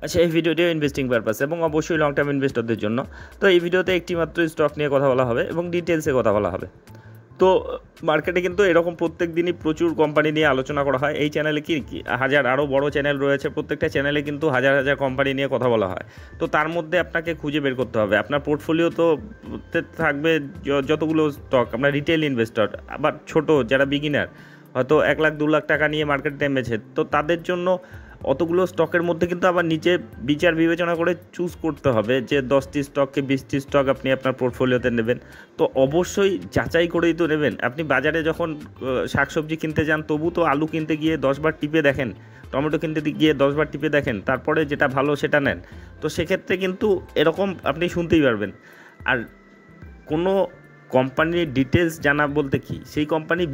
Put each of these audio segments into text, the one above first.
আচ্ছা, এই ভিডিওটিও investing purpose এবং অবশ্যই লং টার্ম ইনভেস্টরদের জন্য। তো এই ভিডিওতে একটি মাত্র স্টক নিয়ে কথা বলা হবে এবং ডিটেলসে কথা বলা হবে। তো মার্কেটে কিন্তু এরকম প্রত্যেক দিনই প্রচুর কোম্পানি নিয়ে আলোচনা করা হয়। এই চ্যানেলে কি হাজার আরও বড় চ্যানেল রয়েছে, প্রত্যেকটা চ্যানেলে কিন্তু হাজার হাজার কোম্পানি নিয়ে কথা বলা হয়। তো তার মধ্যে আপনাকে খুঁজে বের করতে হবে আপনার পোর্টফোলিও তো থাকবে যতগুলো স্টক। আপনার রিটেল ইনভেস্টর আবার ছোট যারা বিগিনার, হয়তো 1 লাখ 2 লাখ টাকা নিয়ে মার্কেটে নেমেছে, তো তাদের জন্য অতগুলো স্টকের মধ্যে কিন্তু আবার নিচে বিচার বিবেচনা করে চুজ করতে হবে যে 10টি স্টককে 20টি স্টক আপনি আপনার পোর্টফোলিওতে নেবেন। তো অবশ্যই যাচাই করেই তো নেবেন। আপনি বাজারে যখন শাকসবজি কিনতে যান, তবু তো আলু কিনতে গিয়ে 10বার টিপে দেখেন, টমেটো কিনতে গিয়ে 10বার টিপে দেখেন, তারপরে যেটা ভালো সেটা নেন। তো সেক্ষেত্রে কিন্তু এরকম আপনি শুনতেই পারবেন। আর কোনো কোম্পানির ডিটেলস জানা বলতে কি, সেই কোম্পানির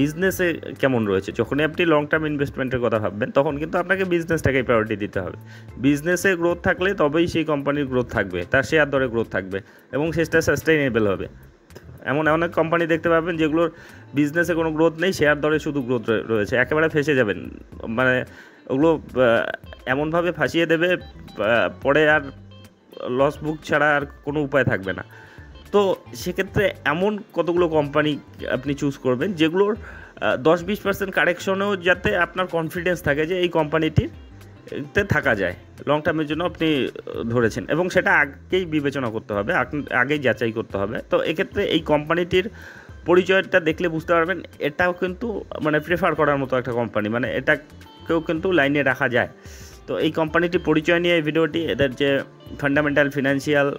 বিজনেসে কেমন রয়েছে। যখনই আপনি লং টার্ম ইনভেস্টমেন্টের কথা ভাববেন, তখন কিন্তু আপনাকে বিজনেসটাকেই প্রায়োরিটি দিতে হবে। বিজনেসে গ্রোথ থাকলে তবেই সেই কোম্পানির গ্রোথ থাকবে, তার শেয়ার দরে গ্রোথ থাকবে এবং সেটা সাস্টেইনেবল হবে। এমন অনেক কোম্পানি দেখতে পাবেন যেগুলোর বিজনেসে কোনো গ্রোথ নেই, শেয়ার দরে শুধু গ্রোথ রয়েছে, একেবারে ফেসে যাবেন। মানে ওগুলো এমনভাবে ফাঁসিয়ে দেবে, পরে আর লস বুক ছাড়া আর কোনো উপায় থাকবে না। তো সেক্ষেত্রে এমন কতগুলো কোম্পানি আপনি চুজ করবেন যেগুলোর 10-20% কারেকশনেও যাতে আপনার কনফিডেন্স থাকে যে এই কোম্পানিটিতে থাকা যায়, লং টার্মের জন্য আপনি ধরেছেন, এবং সেটা আগেই বিবেচনা করতে হবে, আগেই যাচাই করতে হবে। তো এক্ষেত্রে এই কোম্পানিটির পরিচয়টা দেখলে বুঝতে পারবেন এটাও কিন্তু মানে প্রেফার করার মতো একটা কোম্পানি, মানে এটাকেও কিন্তু লাইনে রাখা যায়। তো এই কোম্পানিটির পরিচয় নিয়ে এই ভিডিওটি, এদের যে ফান্ডামেন্টাল ফিনান্সিয়াল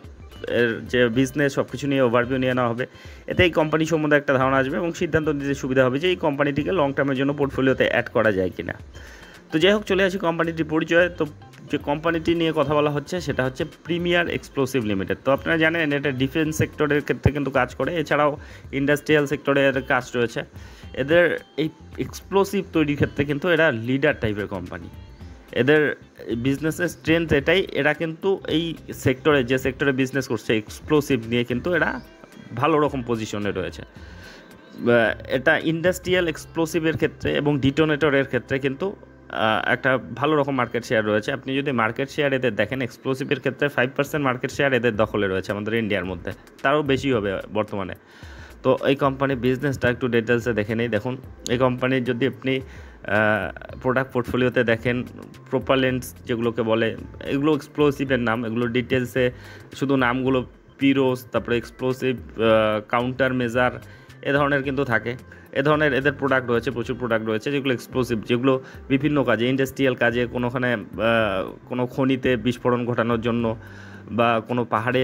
এর যে বিজনেস সব কিছু নিয়ে ওভারভিউ নিয়ে নেওয়া হবে। এতে এই কোম্পানি সম্বন্ধে একটা ধারণা আসবে এবং সিদ্ধান্ত নিতে সুবিধা হবে যে এই কোম্পানিটিকে লং টার্মের জন্য পোর্টফোলিওতে অ্যাড করা যায় কিনা। তো যাই হোক, চলে আসি কোম্পানিটির পরিচয়। তো যে কোম্পানিটি নিয়ে কথা বলা হচ্ছে সেটা হচ্ছে প্রিমিয়ার এক্সপ্লোসিভ লিমিটেড। তো আপনারা জানেন এটা ডিফেন্স সেক্টরের ক্ষেত্রে কিন্তু কাজ করে, এছাড়াও ইন্ডাস্ট্রিয়াল সেক্টরে এদের কাজ রয়েছে। এদের এই এক্সপ্লোসিভ তৈরির ক্ষেত্রে কিন্তু এরা লিডার টাইপের কোম্পানি। এদের বিজনেসের স্ট্রেংথ এটাই, এরা কিন্তু এই সেক্টরে যে সেক্টরে বিজনেস করছে এক্সপ্লোসিভ নিয়ে কিন্তু এরা ভালো রকম পজিশনে রয়েছে। এটা ইন্ডাস্ট্রিয়াল এক্সপ্লোসিভের ক্ষেত্রে এবং ডিটোনেটরের ক্ষেত্রে কিন্তু একটা ভালো রকম মার্কেট শেয়ার রয়েছে। আপনি যদি মার্কেট শেয়ার এদের দেখেন, এক্সপ্লোসিভের ক্ষেত্রে 5% মার্কেট শেয়ার এদের দখলে রয়েছে আমাদের ইন্ডিয়ার মধ্যে, তারও বেশি হবে বর্তমানে। তো এই কোম্পানির বিজনেসটা একটু ডিটেলসে দেখে নেই। দেখুন, এই কোম্পানির যদি আপনি প্রোডাক্ট পোর্টফোলিওতে দেখেন, প্রোপালেন্টস যেগুলোকে বলে, এগুলো এক্সপ্লোসিভের নাম, এগুলো ডিটেলসে শুধু নামগুলো পিরোস, তারপরে এক্সপ্লোসিভ, কাউন্টার মেজার, এ ধরনের কিন্তু থাকে। এ ধরনের এদের প্রোডাক্ট রয়েছে, প্রচুর প্রোডাক্ট রয়েছে যেগুলো এক্সপ্লোসিভ, যেগুলো বিভিন্ন কাজে, ইন্ডাস্ট্রিয়াল কাজে, কোনোখানে কোনো খনিতে বিস্ফোরণ ঘটানোর জন্য বা কোনো পাহাড়ে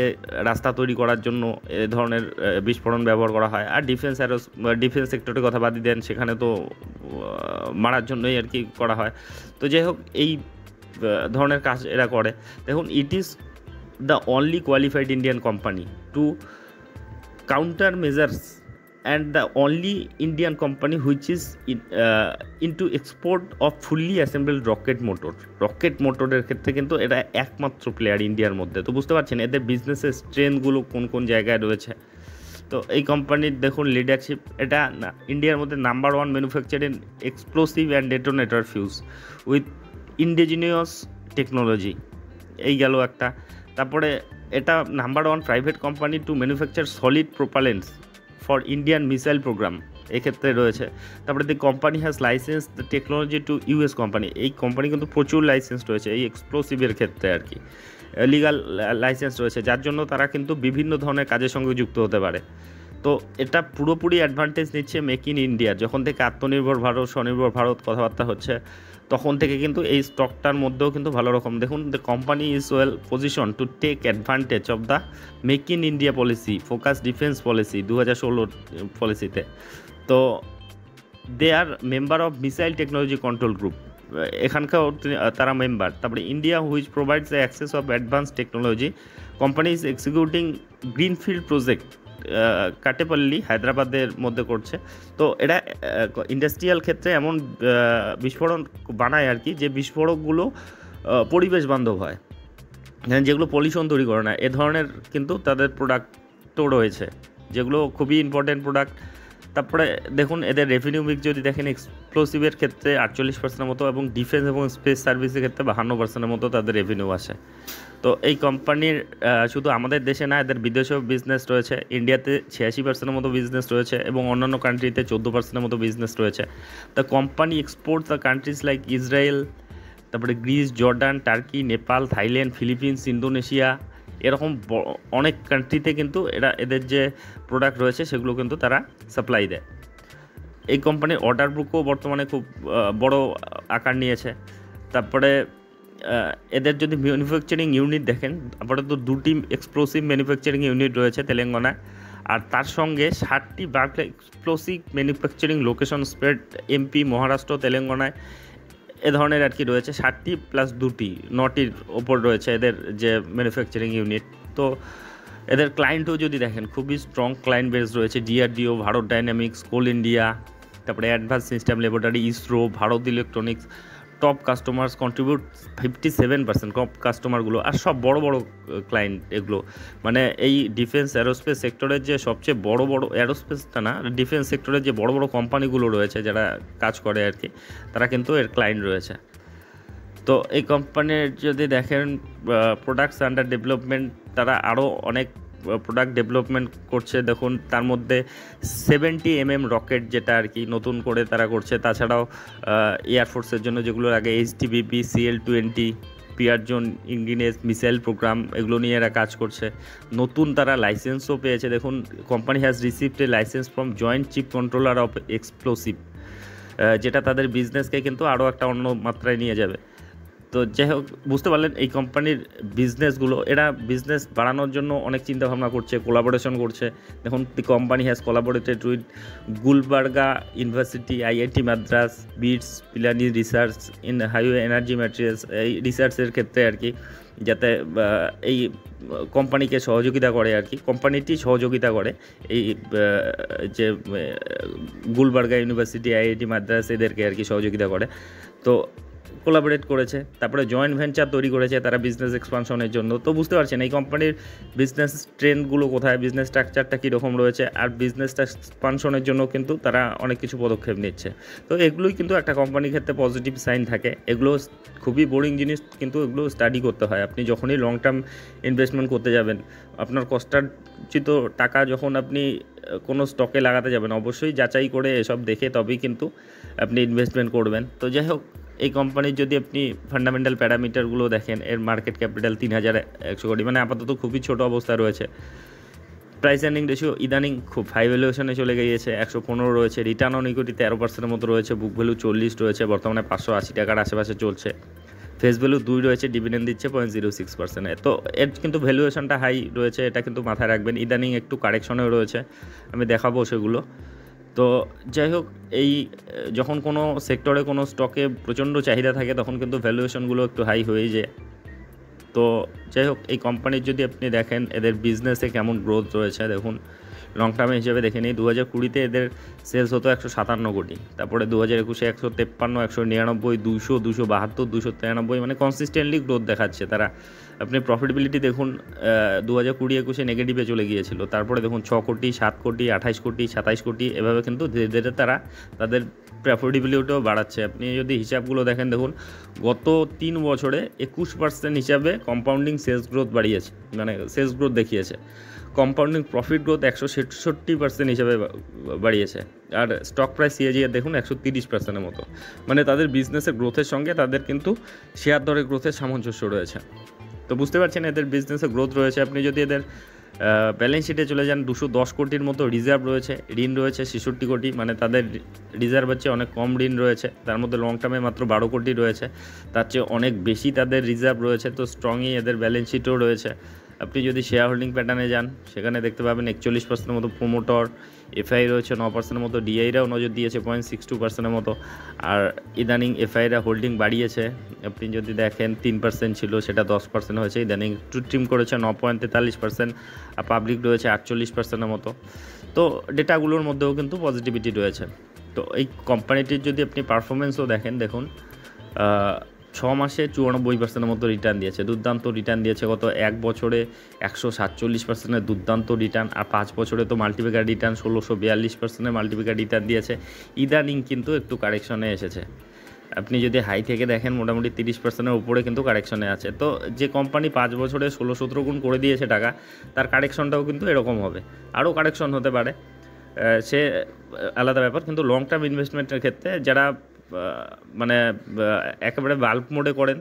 রাস্তা তৈরি করার জন্য এ ধরনের বিস্ফোরণ ব্যবহার করা হয়। আর ডিফেন্স সেক্টরের কথা বাদ দেন, সেখানে তো মারার জন্যই আর কি করা হয়। তো যাই হোক, এই ধরনের কাজ এরা করে। দেখুন, it is the only qualified Indian company two counter measures and the only Indian company which is into export of fully assembled rocket মোটরের ক্ষেত্রে কিন্তু এটা একমাত্র প্লেয়ার ইন্ডিয়ার মধ্যে। তো বুঝতে পারছেন এদের বিজনেসের স্ট্রেংথগুলো কোন কোন জায়গায় রয়েছে। তো এই কোম্পানির দেখুন লিডারশিপ, এটা ইন্ডিয়ার মধ্যে number 1 manufacturing explosive and detonator fuse with indigenous technology, এই গেল একটা। তারপরে এটা number 1 private company to manufacture solid propellants for Indian missile program, এক্ষেত্রে রয়েছে। তারপরে the company has license the technology to US company, এই কোম্পানি কিন্তু প্রচুর লাইসেন্স রয়েছে এই এক্সপ্লোসিভের ক্ষেত্রে আর কি, লিগাল লাইসেন্স রয়েছে, যার জন্য তারা কিন্তু বিভিন্ন ধরনের কাজের সঙ্গে যুক্ত হতে পারে। তো এটা পুরোপুরি অ্যাডভান্টেজ নিচ্ছে মেক ইন ইন্ডিয়া। যখন থেকে আত্মনির্ভর ভারত, স্বনির্ভর ভারত কথাবার্তা হচ্ছে, তখন থেকে কিন্তু এই স্টকটার মধ্যেও কিন্তু ভালো রকম, দেখুন the company is well position to take advantage of the make in India policy, focus defence policy 2016 পলিসিতে। তো they are member of missile technology control group, এখানকার তারা মেম্বার। তারপরে India which provides the access of advance technology, company is executing greenfield project Katepalli হায়দ্রাবাদের মধ্যে করছে। তো এটা ইন্ডাস্ট্রিয়াল ক্ষেত্রে এমন বিস্ফোরণ বানায় আর কি, যে বিস্ফোরকগুলো পরিবেশ বান্ধব হয়, যেগুলো পলিউশন তৈরি করে না, এ ধরনের কিন্তু তাদের প্রোডাক্টও রয়েছে, যেগুলো খুবই ইম্পর্টেন্ট প্রোডাক্ট। তারপরে দেখুন এদের রেভিনিউ মিক্স যদি দেখেন, এক্সপ্লোসিভের ক্ষেত্রে 48% মতো এবং ডিফেন্স এবং স্পেস সার্ভিসের ক্ষেত্রে 52% মতো তাদের রেভিনিউ আসে। তো এই কোম্পানির শুধু আমাদের দেশে না, এদের বিদেশেও বিজনেস রয়েছে। ইন্ডিয়াতে 86% মতো বিজনেস রয়েছে এবং অন্যান্য কান্ট্রিতে 14% মতো বিজনেস রয়েছে। The company export the countries like Israel, তারপরে Greece, Jordan, Turkey, Nepal, Thailand, Philippines, Indonesia, এরকম অনেক কান্ট্রিতে কিন্তু এদের যে প্রোডাক্ট রয়েছে সেগুলো কিন্তু তারা সাপ্লাই দেয়। এই কোম্পানির অর্ডার বুকও বর্তমানে খুব বড় আকার নিয়েছে। তারপরে এদের যদি ম্যানুফ্যাকচারিং ইউনিট দেখেন, আপাতত 2টি এক্সপ্লোসিভ ম্যানুফ্যাকচারিং ইউনিট রয়েছে তেলেঙ্গানায়, আর তার সঙ্গে 60টি Berkeley explosive manufacturing location spread MP, Maharashtra, তেলেঙ্গানায় এ ধরনের আর কি রয়েছে। 60টি প্লাস 2টি 9টির ওপর রয়েছে এদের যে ম্যানুফ্যাকচারিং ইউনিট। তো এদের ক্লায়েন্টও যদি দেখেন খুবই স্ট্রং ক্লায়েন্ট বেস রয়েছে। DRDO, Bharat dynamics, coal India, তারপরে advance system laboratory, ISRO, Bharat electronics, top customers contribute 57% top কাস্টমারগুলো, আর সব বড় বড় ক্লায়েন্ট এগুলো। মানে এই ডিফেন্স অ্যারোস্পেস সেক্টরের যে সবচেয়ে বড় বড়, অ্যারোস্পেসটা না, ডিফেন্স সেক্টরের যে বড় বড় কোম্পানিগুলো রয়েছে যারা কাজ করে আর কি, তারা কিন্তু এর ক্লায়েন্ট রয়েছে। তো এই কোম্পানির যদি দেখেন প্রোডাক্টস আন্ডার ডেভেলপমেন্ট, তারা আরও অনেক প্রোডাক্ট ডেভেলপমেন্ট করছে। দেখুন তার মধ্যে 70mm রকেট যেটা আর কি নতুন করে তারা করছে। তাছাড়াও এয়ারফোর্সের জন্য যেগুলো আগে HTBP, CL-20, পিয়ারজন ইংডিনেস মিসাইল প্রোগ্রাম, এগুলো নিয়ে এরা কাজ করছে। নতুন তারা লাইসেন্সও পেয়েছে। দেখুন company has received a licence from joint chief controller of explosive, যেটা তাদের বিজনেসকে কিন্তু আরও একটা অন্য মাত্রায় নিয়ে যাবে। তো যাই হোক, বুঝতে পারলেন এই কোম্পানির বিজনেসগুলো, এরা বিজনেস বাড়ানোর জন্য অনেক চিন্তাভাবনা করছে, কোলাবোরেশন করছে। দেখুন the company has collaborated with Gulbarga university, IIT Madras, BITS, Pilani research in highway energy materials, এই রিসার্চের ক্ষেত্রে আর কি, যাতে এই কোম্পানিকে সহযোগিতা করে আর কি, কোম্পানিটি সহযোগিতা করে এই যে গুলবার্গা ইউনিভার্সিটি, IIT মাদ্রাস এদেরকে আর কি সহযোগিতা করে। তো কোলাবোরেট করেছে, তারপরে জয়েন্ট ভেঞ্চার তৈরি করেছে তারা বিজনেস এক্সপানশনের জন্য। তো বুঝতে পারছেন এই কোম্পানির বিজনেস ট্রেন্ডগুলো কোথায়, বিজনেস স্ট্রাকচারটা কীরকম রয়েছে, আর বিজনেসটা এক্সপানশনের জন্য কিন্তু তারা অনেক কিছু পদক্ষেপ নিচ্ছে। তো এগুলোই কিন্তু একটা কোম্পানির ক্ষেত্রে পজিটিভ সাইন থাকে। এগুলো খুবই বোরিং জিনিস, কিন্তু এগুলো স্টাডি করতে হয়। আপনি যখনই লং টার্ম ইনভেস্টমেন্ট করতে যাবেন, আপনার কষ্টার্জিত টাকা যখন আপনি কোনো স্টকে লাগাতে যাবেন, অবশ্যই যাচাই করে এসব দেখে তবেই কিন্তু আপনি ইনভেস্টমেন্ট করবেন। তো যাই হোক, এই কোম্পানির যদি আপনি ফান্ডামেন্টাল প্যারামিটারগুলো দেখেন, এর মার্কেট ক্যাপিটাল 3100 কোটি, মানে আপাতত খুবই ছোট অবস্থায় রয়েছে। প্রাইস আর্নিং রেশিও ইদানিং খুব হাই ভ্যালুয়েশনে চলে গিয়েছে, 115 রয়েছে। রিটার্ন অন ইকুইটি 13%-এর মতো রয়েছে। বুক ভ্যালু 40 রয়েছে, বর্তমানে 580 টাকার আশেপাশে চলছে। ফেস ভ্যালু 2 রয়েছে, ডিভিডেন্ড দিচ্ছে 0.06%। তো এর কিন্তু ভ্যালুয়েশনটা হাই রয়েছে, এটা কিন্তু মাথায় রাখবেন। ইদানিং একটু কারেকশনেও রয়েছে, আমি দেখাবো সেগুলো। তো যাই হোক, এই যখন কোনো সেক্টরে কোনো স্টকে প্রচণ্ড চাহিদা থাকে তখন কিন্তু ভ্যালুয়েশনগুলো একটু হাই হয়ে যায়। তো যাই হোক, এই কোম্পানির যদি আপনি দেখেন এদের বিজনেসে কেমন গ্রোথ রয়েছে, দেখুন লং টার্মে হিসেবে দেখে নিই। 2020-তে এদের সেলস হতো 157 কোটি, তারপরে 2021-এ 153, 199, 200, 272, 293, মানে কনসিস্টেন্টলি গ্রোথ দেখাচ্ছে তারা। আপনি প্রফিটেবিলিটি দেখুন, 2020-21-এ নেগেটিভে চলে গিয়েছিল, তারপরে দেখুন 6 কোটি, 7 কোটি, 28 কোটি, 27 কোটি, এভাবে কিন্তু ধীরে ধীরে তারা তাদের প্রফিটেবিলিটিও বাড়াচ্ছে। আপনি যদি হিসাবগুলো দেখেন, দেখুন গত 3 বছরে 21% হিসাবে কম্পাউন্ডিং সেলস গ্রোথ বাড়িয়েছে, মানে সেলস গ্রোথ দেখিয়েছে। কম্পাউন্ডিং প্রফিট গ্রোথ 166% হিসাবে বাড়িয়েছে। আর স্টক প্রাইস সিএজিআর দেখুন 130%-এর মতো। মানে তাদের বিজনেসের গ্রোথের সঙ্গে তাদের কিন্তু শেয়ার দরের গ্রোথের সামঞ্জস্য রয়েছে। তো বুঝতে পারছেন এদের বিজনেসে গ্রোথ রয়েছে। আপনি যদি এদের ব্যালেন্স শিটে চলে যান, 210 কোটির মতো রিজার্ভ রয়েছে, ঋণ রয়েছে 66 কোটি, মানে তাদের রিজার্ভ হচ্ছে অনেক কম ঋণ রয়েছে, তার মধ্যে লং টার্মে মাত্র 12 কোটি রয়েছে, তার চেয়ে অনেক বেশি তাদের রিজার্ভ রয়েছে। তো স্ট্রংই এদের ব্যালেন্স শিটও রয়েছে। আপনি যদি শেয়ার হোল্ডিং প্যাটার্নে যান, সেখানে দেখতে পাবেন 41%-এর মতো প্রোমোটর, এফআই রয়েছে 9%-এর মতো, ডিআইরাও নজর দিয়েছে 0.62%-এর মতো। আর ইদানিং এফআইরা হোল্ডিং বাড়িয়েছে, আপনি যদি দেখেন 3% ছিল, সেটা 10% হয়েছে। ইদানিং একটু ট্রিম করেছে 9.43%, আর পাবলিক রয়েছে 48%-এর মতো। তো ডেটাগুলোর মধ্যেও কিন্তু পজিটিভিটি রয়েছে। তো এই কোম্পানিটির যদি আপনি পারফরমেন্সও দেখেন, দেখুন 6 মাসে 94% মতো রিটার্ন দিয়েছে, দুর্দান্ত রিটার্ন দিয়েছে। গত 1 বছরে 147%-এর দুর্দান্ত রিটার্ন, আর 5 বছরে তো মাল্টিপ্যাকার রিটার্ন 1642%-এর মাল্টিপ্যাকার রিটার্ন দিয়েছে। ইদানিং কিন্তু একটু কারেকশনে এসেছে। আপনি যদি হাই থেকে দেখেন মোটামুটি 30%-এর উপরে কিন্তু কারেকশনে আছে। তো যে কোম্পানি 5 বছরে 16-17 গুণ করে দিয়েছে টাকা, তার কারেকশনটাও কিন্তু এরকম হবে, আরও কারেকশন হতে পারে, সে আলাদা ব্যাপার। কিন্তু লং টার্ম ইনভেস্টমেন্টের ক্ষেত্রে যারা মানে একেবারে বাল্ক মোডে করেন,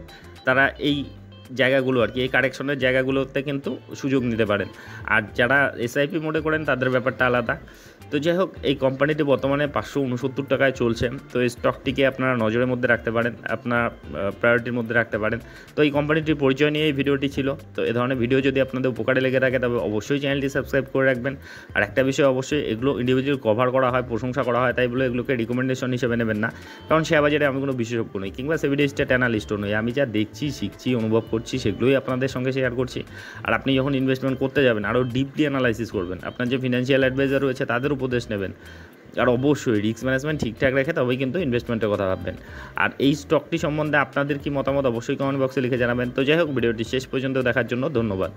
তারা এই জায়গাগুলো আর কি, এই কারেকশনের জায়গাগুলোতে কিন্তু সুযোগ নিতে পারেন। আর যারা এসআইপি মোডে করেন তাদের ব্যাপারটা আলাদা। তো যাই হোক, এই কোম্পানিটি বর্তমানে 569 টাকায় চলছে। তো এই স্টকটিকে আপনারা নজরের মধ্যে রাখতে পারেন, আপনার প্রায়োরিটির মধ্যে রাখতে পারেন। তো এই কোম্পানিটির পরিচয় নিয়ে এই ভিডিওটি ছিল। তো এ ধরনের ভিডিও যদি আপনাদের উপকারে লেগে থাকে তবে অবশ্যই চ্যানেলটি সাবস্ক্রাইব করে রাখবেন। আর একটা বিষয়, অবশ্যই এগুলো ইন্ডিভিজুয়াল কভার করা হয়, প্রশংসা করা হয়, তাই বলে এগুলোকে রিকমেন্ডেশন হিসেবে নেবেন না। কারণ শেয়ার বাজারে আমি কোনো বিশেষজ্ঞ নই, কিংবা সেভিডি স্টেট অ্যানালিস্টও নই। আমি যা দেখছি, শিখছি, অনুভব করছি, সেগুলোই আপনাদের সঙ্গে শেয়ার করছি। আর আপনি যখন ইনভেস্টমেন্ট করতে যাবেন, আরও ডিপলি অ্যানালাইসিস করবেন, আপনার যে ফিনান্সিয়াল অ্যাডভাইজার রয়েছে তাদের উপদেশ নেবেন। আর অবশ্যই রিস্ক ম্যানেজমেন্ট ঠিকঠাক রেখে তবেই কিন্তু ইনভেস্টমেন্টের কথা ভাববেন। আর এই স্টকটি সম্বন্ধে আপনাদের কি মতামত অবশ্যই কমেন্ট বক্সে লিখে জানাবেন। তো যাই হোক, ভিডিওটি শেষ পর্যন্ত দেখার জন্য ধন্যবাদ।